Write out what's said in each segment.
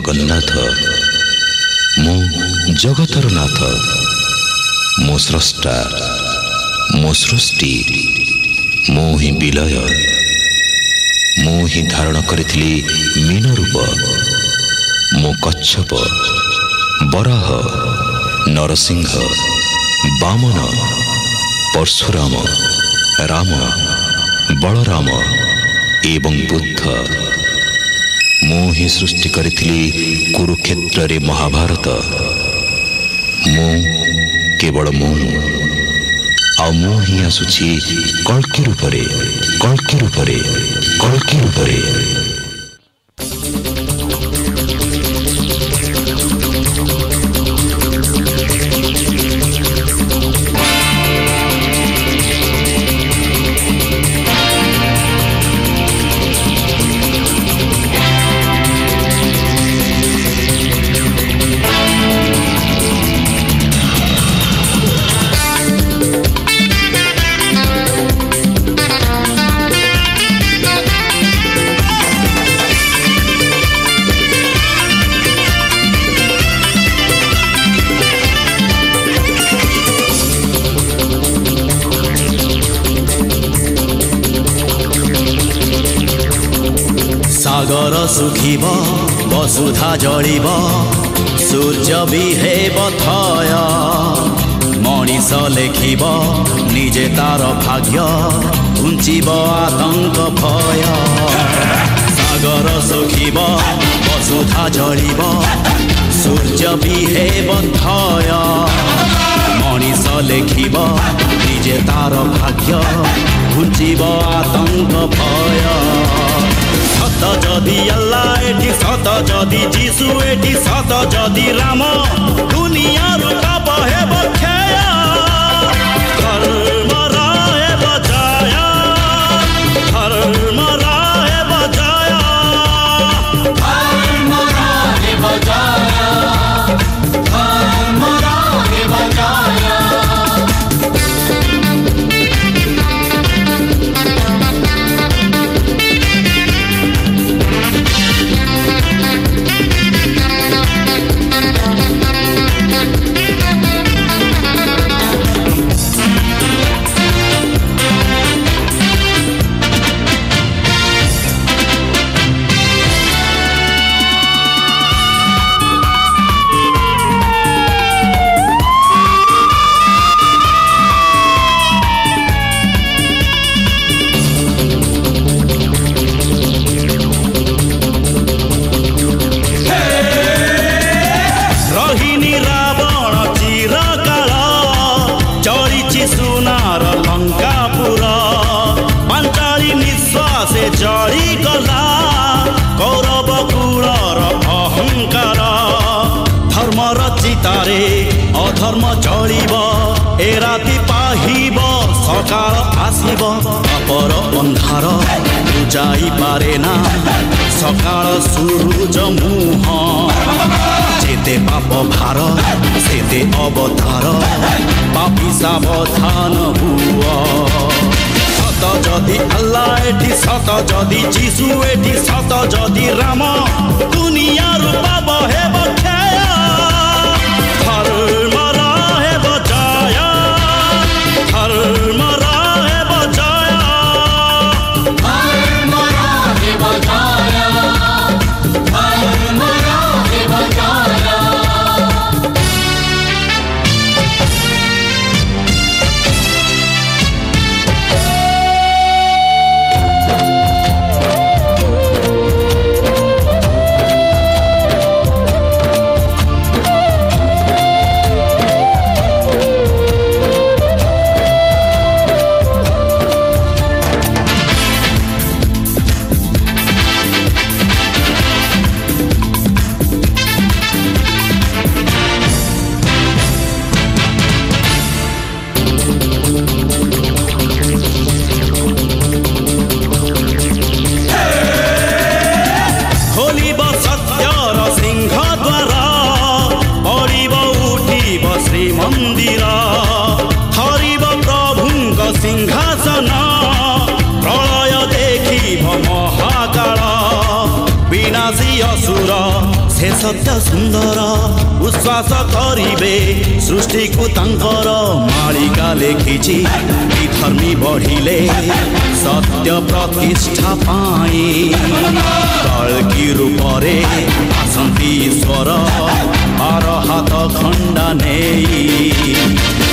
जगन्नाथ मो जगतर नाथ मो स्रष्टा मो सृष्टि मो ही विलय मो ही धारण करिथिली मीन रूप मो कच्छप बराह नरसिंह वामन परशुराम राम बलराम एवं बुद्ध मो ही सृष्टि करिथिली कुरुक्षेत्र रे महाभारत मो केवल मो आ मो ही आसुछि कल्की रूपरे कल्की रूपरे कल्की रूपरे। सागर सुखिब वसुधा जलिब सूर्य भी हेब थय मनीष लेखिब निजे तार भाग्य घुंचिब आतंक भय। सागर सुखिब वसुधा जलिब सूर्य भी हेब थय मनीष लेखिब निजे तार भाग्य घुंचिब आतंक भय। सत जदि अल्लाह एठी सत जदि जीशु एठी सत जदि राम दुनिया पाप हेब क्षय धर्म हेब जय धर्म हेब जय धर्म हेब जय धर्म हेब जय। जड़ी गला कौरव कूलर अहंकार धर्मर चितारे अधर्म चलिब ए राति पाहिब सकाळ आसिब पापर अंधार बुझाई पारे ना सकाळ सूरज मुह जेते पाप भार सेते अवतार पापी सावधान हुआ। सत जदि अल्लाह एठी सत जदि जीशु एठी सत जदि राम दुनिया पाप हेब क्षय धर्म हेब जय धर्म हेब जय धर्म हेब जय धर्म हेब जय। सत्य सुंदर उश्वास करिबे सृष्टि को तांकर मालिका लेखिछि धर्मी बढ़िले सत्य प्रतिष्ठा पाई कल्कि रूपरे आसंती ईश्वर आर हाथ खंडा नेई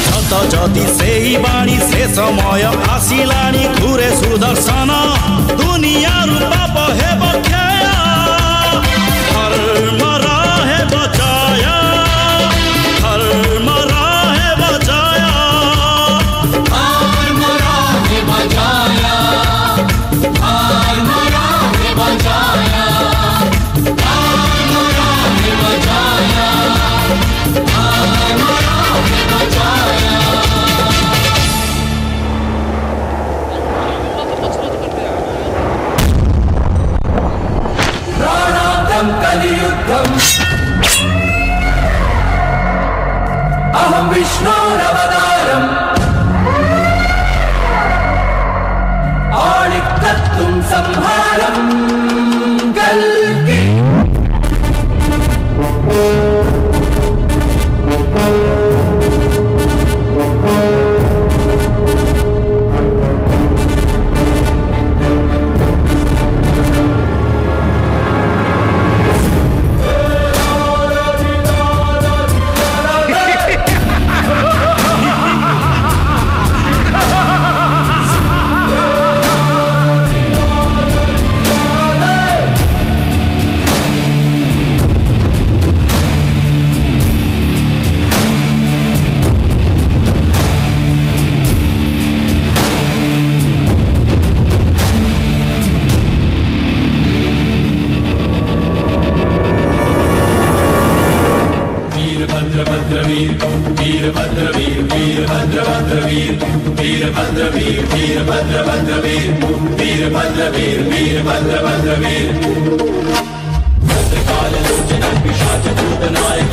सत जदि सेई बाणी से समय आसिलाणी घुरे सुदर्शन दुनिया रूप हेब क्षय धर्म राहे बचाया धर्म राहे बचाया धर्म राहे बचाया धर्म राहे बचाया धर्म राहे बचाया धर्म राहे बचाया। प्राणार्थं कलियुद्धम् अहं विष्णोरवतारम् आलिक्तत्तुं संहारं कल्कि। भद्रकाल लोचन पिशाच भूतनायक